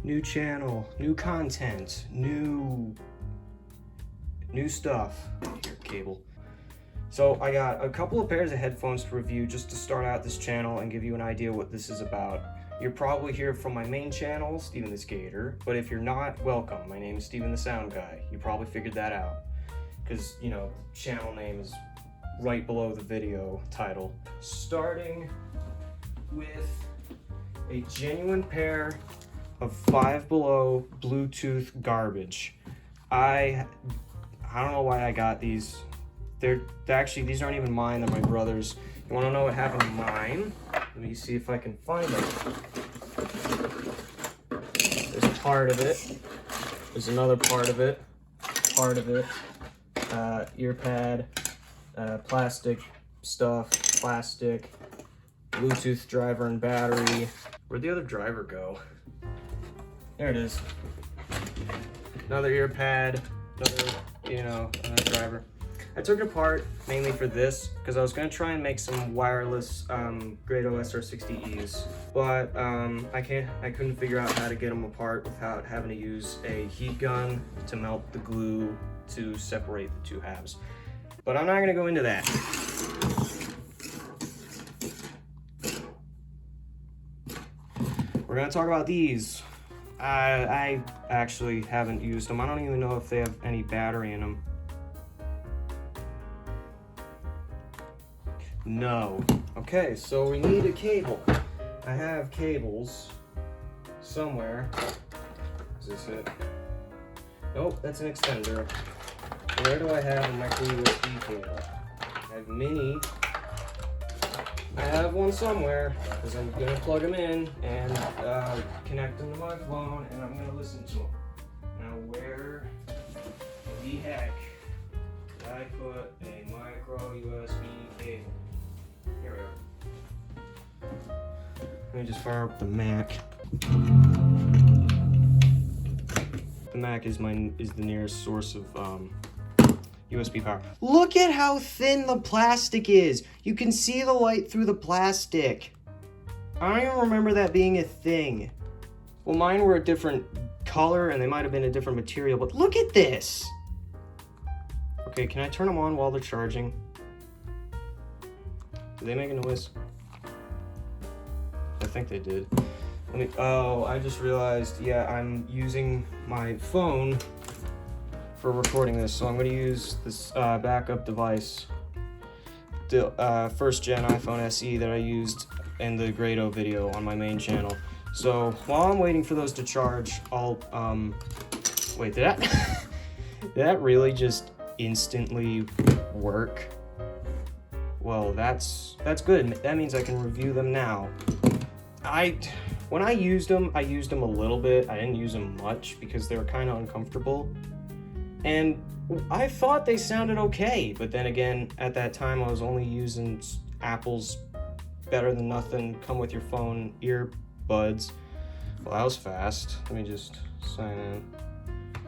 New channel, new content, new stuff. Here, cable. So I got a couple of pairs of headphones to review just to start out this channel and give you an idea what this is about. You're probably here from my main channel, Steven the Skater, but if you're not, welcome. My name is Steven the Sound Guy. You probably figured that out because, you know, channel name is right below the video title. Starting with a genuine pair of Five Below Bluetooth garbage. I don't know why I got these. They're actually, these aren't even mine, they're my brother's. You wanna know what happened to mine? Let me see if I can find them. There's part of it. There's another part of it. Ear pad, plastic stuff, plastic, Bluetooth driver and battery. Where'd the other driver go? There it is. Another ear pad, another driver. I took it apart mainly for this because I was gonna try and make some wireless Grado SR60Es, but I couldn't figure out how to get them apart without having to use a heat gun to melt the glue to separate the two halves. But I'm not gonna go into that. We're gonna talk about these. I actually haven't used them. I don't even know if they have any battery in them. No. Okay, so we need a cable. I have cables somewhere. Is this it? Nope, that's an extender. Where do I have a micro USB cable? I have mini. I have one somewhere because I'm gonna plug them in and connect them to my phone, and I'm gonna listen to them. Now, where the heck did I put a micro USB cable? Here we are. Let me just fire up the Mac. The Mac is the nearest source of USB power. Look at how thin the plastic is. You can see the light through the plastic. I don't even remember that being a thing. Well, mine were a different color and they might have been a different material, but look at this. Okay, can I turn them on while they're charging? Do they make a noise? I think they did. Oh, I just realized, yeah, I'm using my phone for recording this, so I'm going to use this backup device, the first gen iPhone SE that I used in the Grado video on my main channel. So while I'm waiting for those to charge, I'll wait, did that really just instantly work? Well, that's good. That means I can review them now. When I used them a little bit. I didn't use them much because they were kind of uncomfortable. And I thought they sounded okay, but then again, at that time I was only using Apple's better than nothing, come with your phone earbuds. Well, that was fast. Let me just sign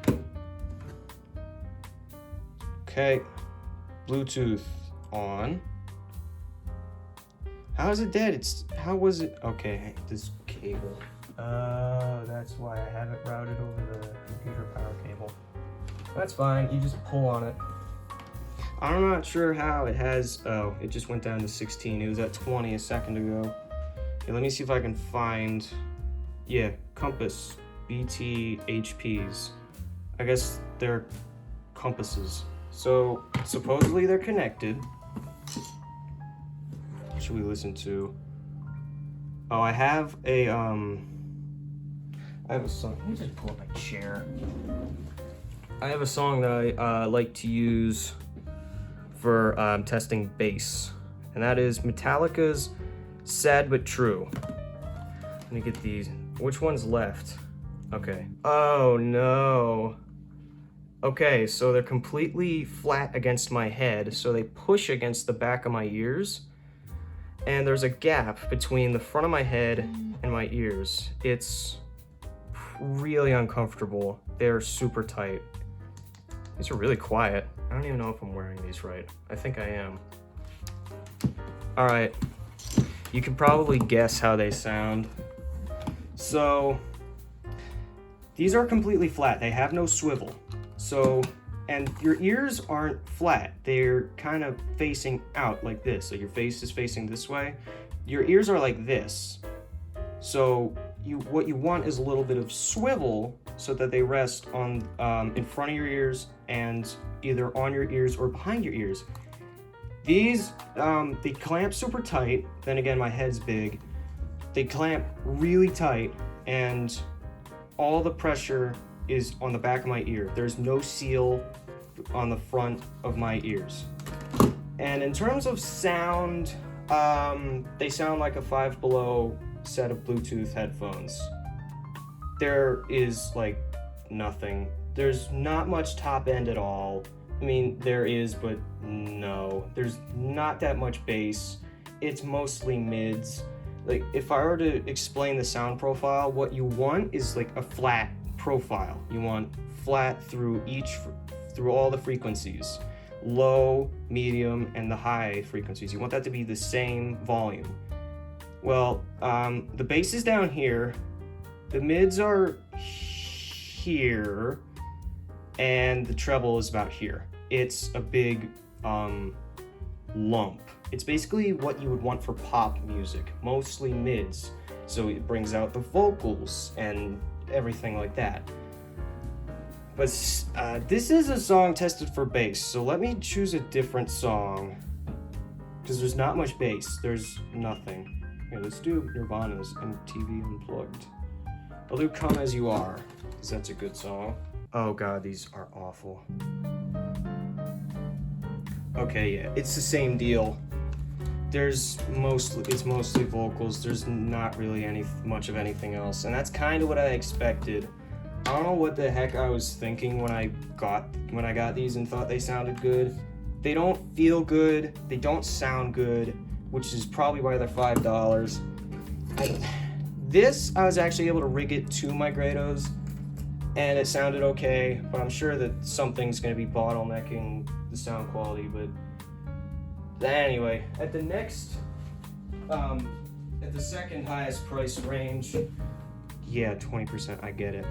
in. Okay, Bluetooth on. How is it dead? How was it? Okay, this cable. That's why I have it routed over the computer power cable. That's fine, you just pull on it. I'm not sure how it has, oh, it just went down to 16. It was at 20 a second ago. Okay, let me see if I can find, yeah, Compass, BT HPs. I guess they're compasses. So, supposedly they're connected. What should we listen to? Oh, I have a song. Let me just pull up my chair. I have a song that I like to use for testing bass, and that is Metallica's Sad But True. Let me get these. Which one's left? Okay. Oh no. Okay, so they're completely flat against my head, so they push against the back of my ears, and there's a gap between the front of my head and my ears. It's really uncomfortable. They're super tight. These are really quiet. I don't even know if I'm wearing these right. I think I am. All right, you can probably guess how they sound. So these are completely flat. They have no swivel. So, and your ears aren't flat. They're kind of facing out like this. So your face is facing this way. Your ears are like this. So what you want is a little bit of swivel so that they rest on in front of your ears and either on your ears or behind your ears. These, they clamp super tight. Then again, my head's big. They clamp really tight and all the pressure is on the back of my ear. There's no seal on the front of my ears. And in terms of sound, they sound like a Five Below set of Bluetooth headphones. There is like nothing. There's not much top end at all. I mean, there is, but no. There's not that much bass. It's mostly mids. Like, if I were to explain the sound profile, what you want is like a flat profile. You want flat through all the frequencies. Low, medium, and the high frequencies. You want that to be the same volume. Well, the bass is down here. The mids are here. And the treble is about here. It's a big lump. It's basically what you would want for pop music, mostly mids. So it brings out the vocals and everything like that. But this is a song tested for bass, so let me choose a different song. Because there's not much bass, there's nothing. Okay, let's do Nirvana's MTV Unplugged. I'll do Come As You Are, because that's a good song. Oh god, these are awful. Okay, yeah, it's the same deal. It's mostly vocals. There's not really much of anything else, and that's kind of what I expected. I don't know what the heck I was thinking when I got these and thought they sounded good. They don't feel good. They don't sound good, which is probably why they're $5. I was actually able to rig it to my Grados, and it sounded okay, but I'm sure that something's going to be bottlenecking the sound quality. But anyway, at the second highest price range, yeah, 20%, I get it.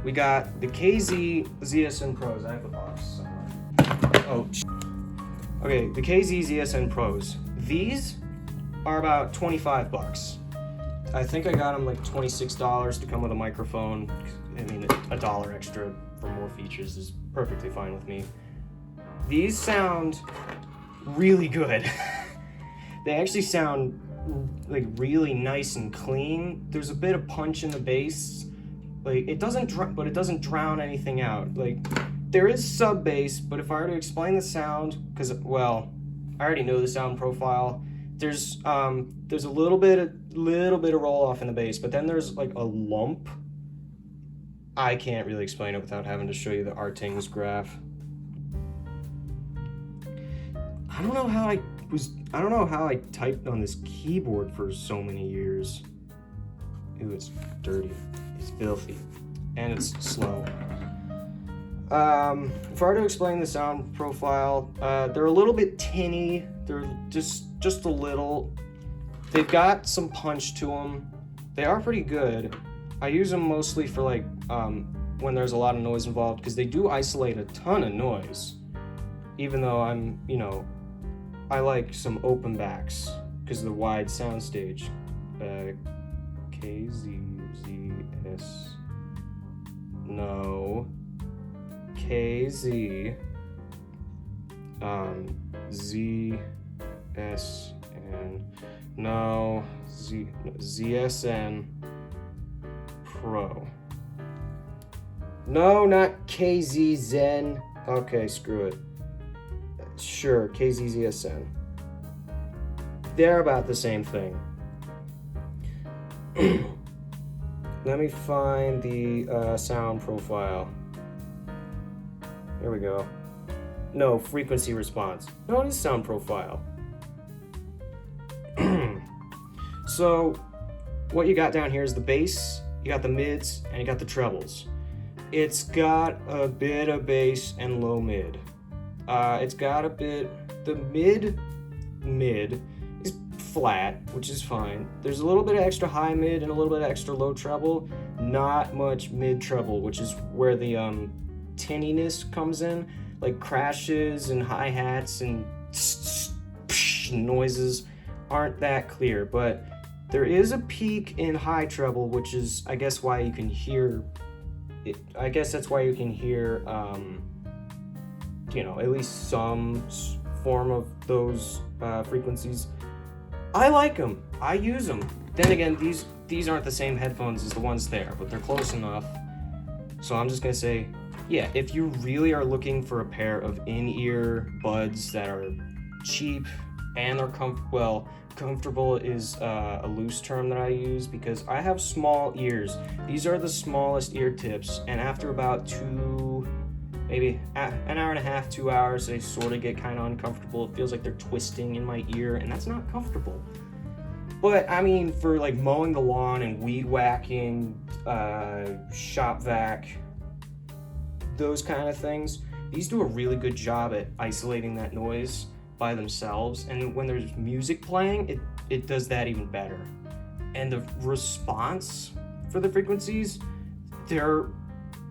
We got the KZ ZSN Pros. I have the box somewhere. Oh, okay, the KZ ZSN Pros. These are about 25 bucks. I think I got them like $26 to come with a microphone. I mean, $1 extra for more features is perfectly fine with me. These sound really good. They actually sound like really nice and clean. There's a bit of punch in the bass. Like, it doesn't drown anything out. Like, there is sub bass, but if I were to explain the sound, because, well, I already know the sound profile. There's a little bit of roll off in the bass, but then there's like a lump. I can't really explain it without having to show you the Artings graph. I don't know how I typed on this keyboard for so many years. Ooh, it's dirty. It's filthy. And it's slow. If I were to explain the sound profile, they're a little bit tinny. They're just a little. They've got some punch to them. They are pretty good. I use them mostly for like when there's a lot of noise involved, because they do isolate a ton of noise. Even though I like some open backs because of the wide soundstage. KZZS. No. KZ. ZSN. No. ZSN Pro. No, not KZZen. Okay, screw it. Sure, KZZSN. They're about the same thing. Let me find the sound profile. There we go. No, frequency response. No, it is sound profile. So, what you got down here is the bass, you got the mids, and you got the trebles. It's got a bit of bass and low mid. It's got a bit, the mid is flat, which is fine. There's a little bit of extra high mid and a little bit of extra low treble. not much mid treble, which is where the tinniness comes in, like crashes and hi-hats and noises aren't that clear, but there is a peak in high treble, which is, I guess, why you can hear it. I guess that's why you can hear, at least some form of those frequencies. I like them. I use them. Then again, these aren't the same headphones as the ones there, but they're close enough. So I'm just gonna say, yeah, if you really are looking for a pair of in-ear buds that are cheap and they're comfortable is a loose term that I use because I have small ears. These are the smallest ear tips, and after about maybe an hour and a half, 2 hours, they sort of get kind of uncomfortable. It feels like they're twisting in my ear, and that's not comfortable. But I mean, for like mowing the lawn and weed whacking, shop vac, those kind of things, these do a really good job at isolating that noise by themselves, and when there's music playing, it does that even better. And the response for the frequencies, they're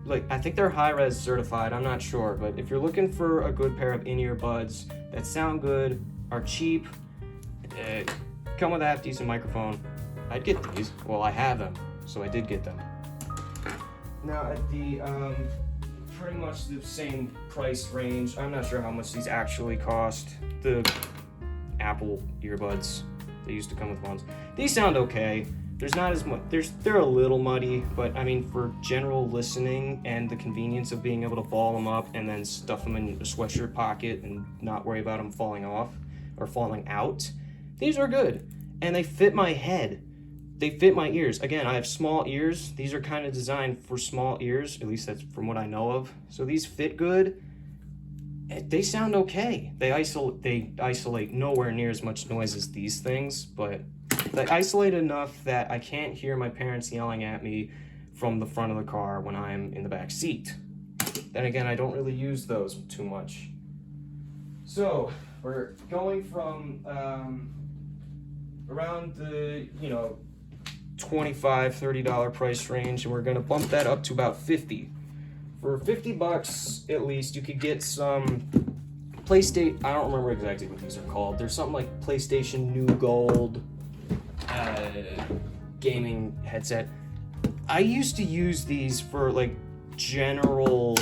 like, I think they're high-res certified, I'm not sure, but if you're looking for a good pair of in-ear buds that sound good, are cheap, come with a half-decent microphone, I'd get these. Well, I have them, so I did get them. Now at the pretty much the same price range, I'm not sure how much these actually cost, the Apple earbuds, they used to come with ones. These sound okay. There's not as much, they're a little muddy, but I mean, for general listening and the convenience of being able to ball them up and then stuff them in a sweatshirt pocket and not worry about them falling off or falling out, these are good. And they fit my head. They fit my ears. Again, I have small ears. These are kind of designed for small ears, at least that's from what I know of. So these fit good. They sound okay. They isolate nowhere near as much noise as these things, but they isolate enough that I can't hear my parents yelling at me from the front of the car when I'm in the back seat. Then again, I don't really use those too much. So we're going from around the $25, $30 price range, and we're gonna bump that up to about $50. For $50 at least, you could get some PlayStation. I don't remember exactly what these are called. There's something like PlayStation New Gold gaming headset. I used to use these for like general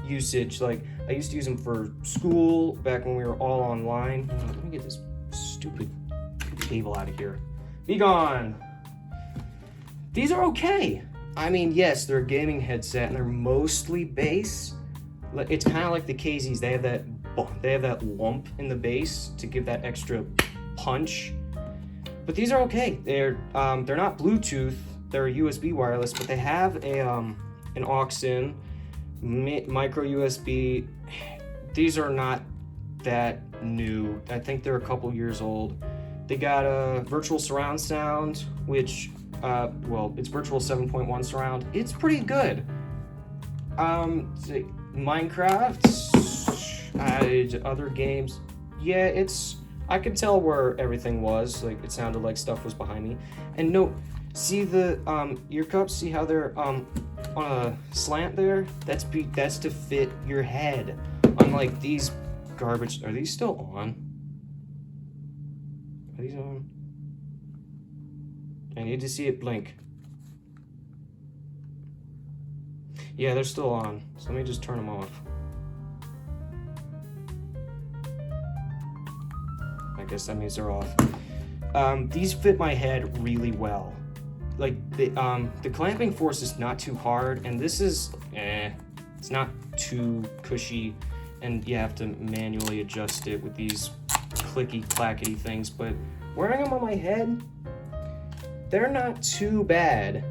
usage. Like I used to use them for school back when we were all online. Let me get this stupid cable out of here. Be gone. These are okay. I mean, yes, they're a gaming headset and they're mostly bass. It's kind of like the KZs. They have that lump in the bass to give that extra punch. But these are okay. They're not Bluetooth. They're USB wireless, but they have an aux in, micro USB. These are not that new. I think they're a couple years old. They got a virtual surround sound, which, it's virtual 7.1 surround. It's pretty good. Minecraft, other games. Yeah, I could tell where everything was. Like, it sounded like stuff was behind me. And no, see the ear cups? See how they're on a slant there? That's to fit your head. Unlike these garbage. Are these still on? Are these on? I need to see it blink. Yeah, they're still on. So let me just turn them off. I guess that means they're off. These fit my head really well. Like the clamping force is not too hard, and this is it's not too cushy, and you have to manually adjust it with these clicky clackety things. But wearing them on my head, they're not too bad.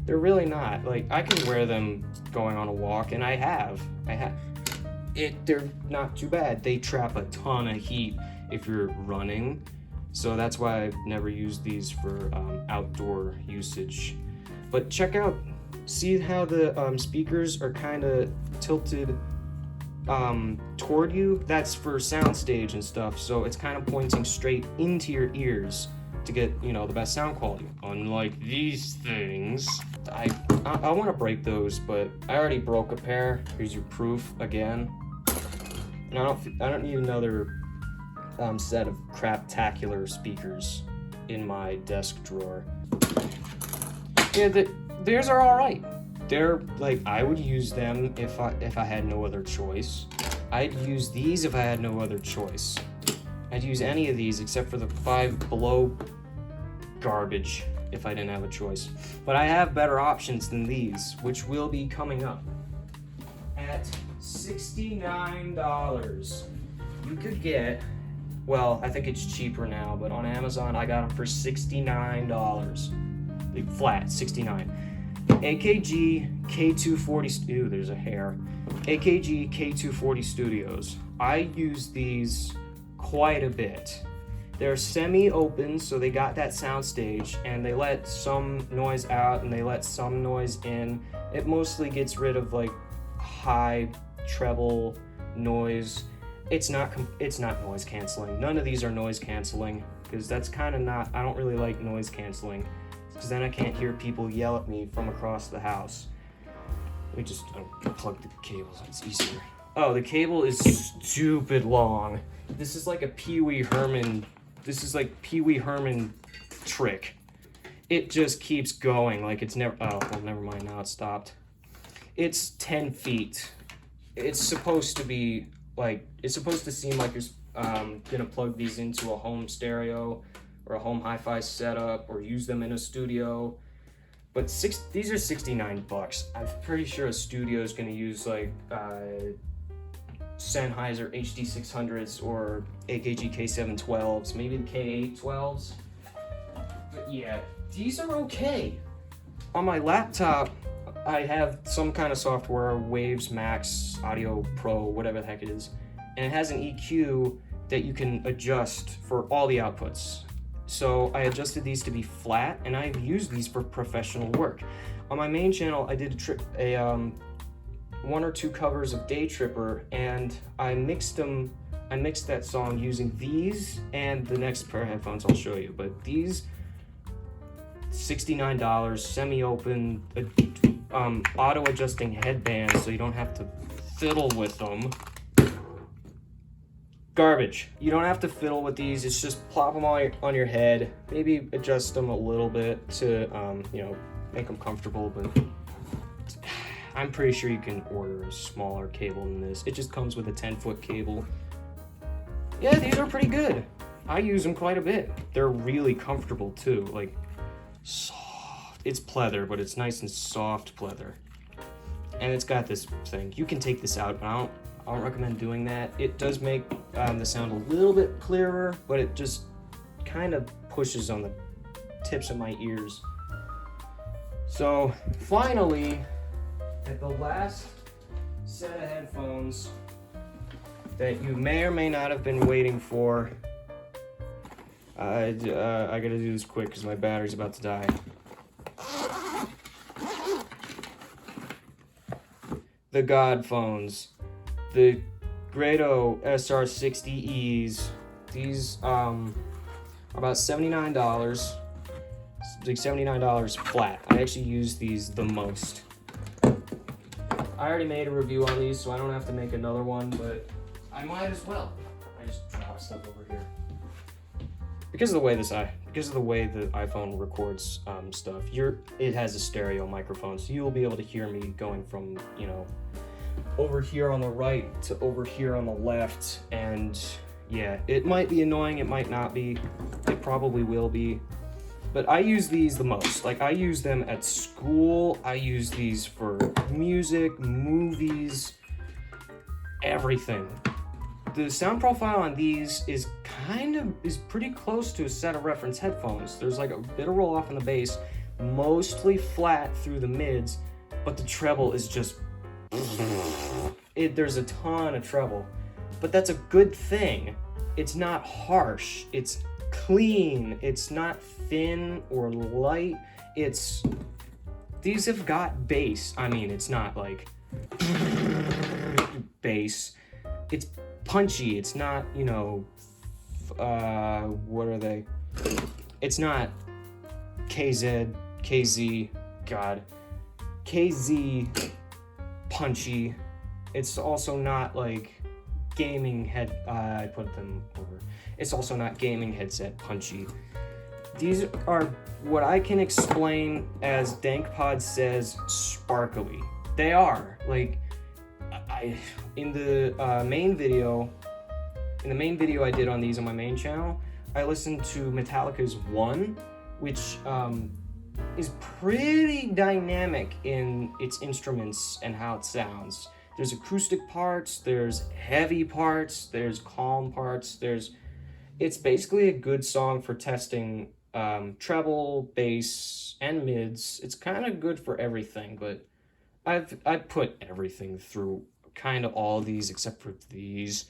They're really not. Like, I can wear them going on a walk, and I have. They're not too bad. They trap a ton of heat if you're running, so that's why I've never used these for outdoor usage. But see how the speakers are kind of tilted toward you? That's for soundstage and stuff, so it's kind of pointing straight into your ears. to get, you know, the best sound quality. Unlike these things, I want to break those, but I already broke a pair. Here's your proof again. And I don't need another set of craptacular speakers in my desk drawer. Yeah, theirs are all right. They're like, I would use them if I had no other choice. I'd use these if I had no other choice. I'd use any of these except for the Five Below garbage if I didn't have a choice. But I have better options than these, which will be coming up at $69. You could get, well, I think it's cheaper now, but on Amazon I got them for $69. Like flat, 69. AKG K240, ew, there's a hair. AKG K240 Studios. I use these quite a bit. They're semi-open, so they got that soundstage, and they let some noise out and they let some noise in. It mostly gets rid of like high treble noise. It's not noise canceling. None of these are noise canceling, because that's kind of not, I don't really like noise canceling, because then I can't hear people yell at me from across the house. Let me just unplug the cables, it's easier. Oh, the cable is stupid long. This is like a Pee Wee Herman trick. It just keeps going, like it's never, oh, well, never mind, now it's stopped. It's 10 feet. It's supposed to be like, it's supposed to seem like you're gonna plug these into a home stereo or a home hi-fi setup or use them in a studio. But these are $69. I'm pretty sure a studio is gonna use like Sennheiser HD600s or AKG K712s, maybe the K812s. But yeah, these are okay. On my laptop, I have some kind of software, Waves Max, Audio Pro, whatever the heck it is, and it has an EQ that you can adjust for all the outputs. So I adjusted these to be flat, and I've used these for professional work. On my main channel, I did one or two covers of Day Tripper, and I mixed that song using these and the next pair of headphones I'll show you. But these, $69, semi-open, auto-adjusting headbands, so you don't have to fiddle with them. Garbage. You don't have to fiddle with these. It's just plop them on your head. Maybe adjust them a little bit to, you know, make them comfortable, but I'm pretty sure you can order a smaller cable than this. It just comes with a 10-foot cable. Yeah, these are pretty good. I use them quite a bit. They're really comfortable too, like soft. It's pleather, but it's nice and soft pleather. And it's got this thing. You can take this out, but I don't recommend doing that. It does make the sound a little bit clearer, but it just kind of pushes on the tips of my ears. So finally, at the last set of headphones that you may or may not have been waiting for, I gotta do this quick because my battery's about to die. The God phones. The Grado SR60Es. These are about $79. Like $79 flat. I actually use these the most. I already made a review on these, so I don't have to make another one, but I might as well. I just dropped stuff over here. Because of the way the iPhone records stuff, it has a stereo microphone, so you'll be able to hear me going from, you know, over here on the right to over here on the left, and yeah, it might be annoying, it might not be, it probably will be, but I use these the most. Like, I use them at school, I use these for music, movies, everything. The sound profile on these is pretty close to a set of reference headphones. There's like a bit of roll off in the bass, mostly flat through the mids, but the treble is just, there's a ton of treble, but that's a good thing. It's not harsh, it's clean, it's not thin or light, these have got bass. I mean, it's not like bass, it's punchy, it's not, you know, what are they? it's not KZ, God, KZ punchy. It's also not like gaming I put them over. It's also not gaming headset punchy. These are what I can explain as DankPod says sparkly. They are like in the main video I did on these on my main channel, I listened to Metallica's One, which is pretty dynamic in its instruments and how it sounds. There's acoustic parts, there's heavy parts, there's calm parts, it's basically a good song for testing treble, bass, and mids. It's kind of good for everything, but I've put everything through kind of all of these except for these.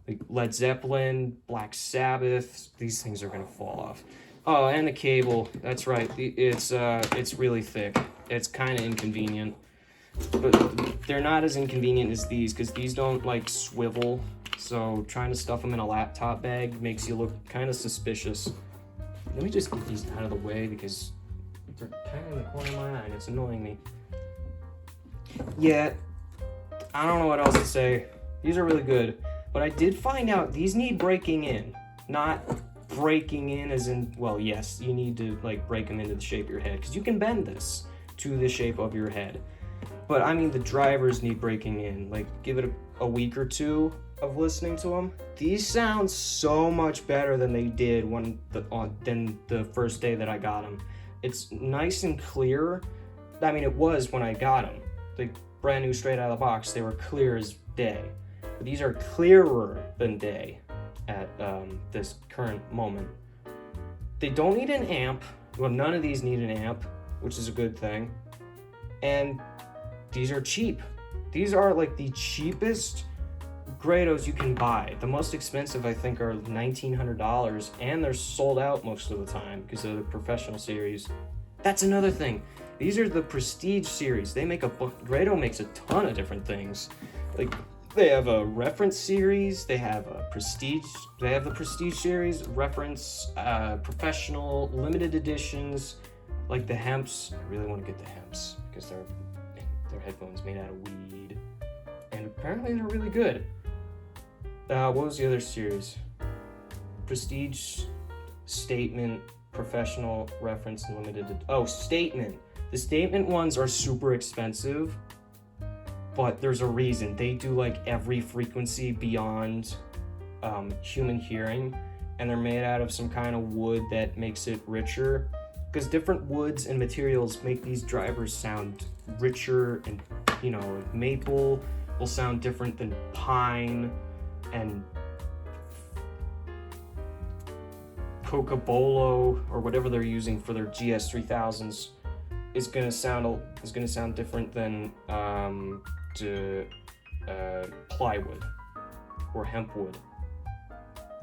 Like Led Zeppelin, Black Sabbath, these things are gonna fall off. Oh, and the cable, that's right, it's really thick. It's kind of inconvenient, but they're not as inconvenient as these, because these don't like swivel, so trying to stuff them in a laptop bag makes you look kind of suspicious. Let me just get these out of the way because they're kind of in the corner of my eye and it's annoying me. Yeah, I don't know what else to say. These are really good. But I did find out these need breaking in. Not breaking in as in, well, yes, you need to like break them into the shape of your head, because you can bend this to the shape of your head. But I mean, the drivers need breaking in. Like, give it a week or two of listening to them. These sound so much better than they did than the first day that I got them. It's nice and clear. I mean, it was when I got them. Like, brand new straight out of the box, they were clear as day. But these are clearer than day at this current moment. They don't need an amp. Well, none of these need an amp, which is a good thing. And these are cheap. These are like the cheapest Grados you can buy. The most expensive, I think, are $1,900, and they're sold out most of the time because of the professional series. That's another thing. These are the Prestige series. Grado makes a ton of different things. Like, they have a reference series, they have the Prestige series, reference, professional, limited editions, like the Hemps. I really want to get the Hemps because they're headphones made out of weed, and apparently they're really good. What was the other series? Prestige, Statement, Professional, Reference, and Limited. Statement. The Statement ones are super expensive, but there's a reason. They do like every frequency beyond human hearing, and they're made out of some kind of wood that makes it richer, because different woods and materials make these drivers sound richer, and maple will sound different than pine, and Cocobolo or whatever they're using for their GS3000s is gonna sound different than plywood or hempwood.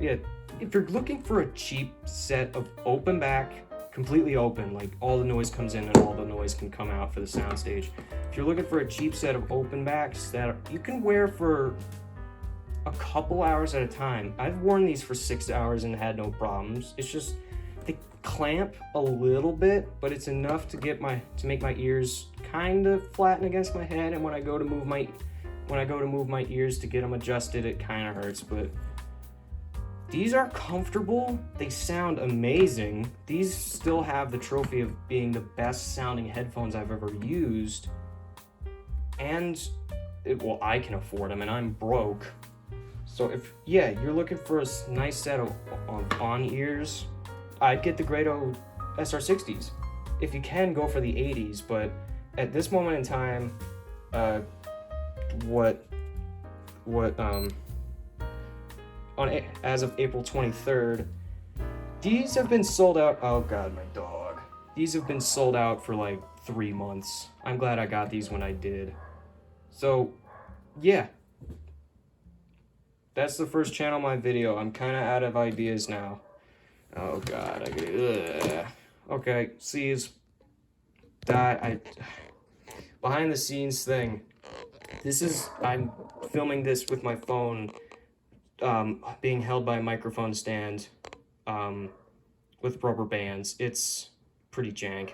Yeah, if you're looking for a cheap set of open back, completely open, like all the noise comes in and all the noise can come out for the soundstage. If you're looking for a cheap set of open backs that you can wear for a couple hours at a time. I've worn these for 6 hours and had no problems. It's just they clamp a little bit, but it's enough to make my ears kind of flatten against my head, and when I go to move my ears to get them adjusted, it kind of hurts. But these are comfortable. They sound amazing. These still have the trophy of being the best sounding headphones I've ever used, and I can afford them, and I'm broke. So if you're looking for a nice set of on-ears, I'd get the Grado SR60s. If you can, go for the 80s, but at this moment in time, as of April 23rd, these have been sold out. Oh God, my dog. These have been sold out for like 3 months. I'm glad I got these when I did. So, yeah. That's the first channel of my video. I'm kind of out of ideas now. Oh God, okay, behind the scenes thing. I'm filming this with my phone, being held by a microphone stand, with rubber bands. It's pretty jank.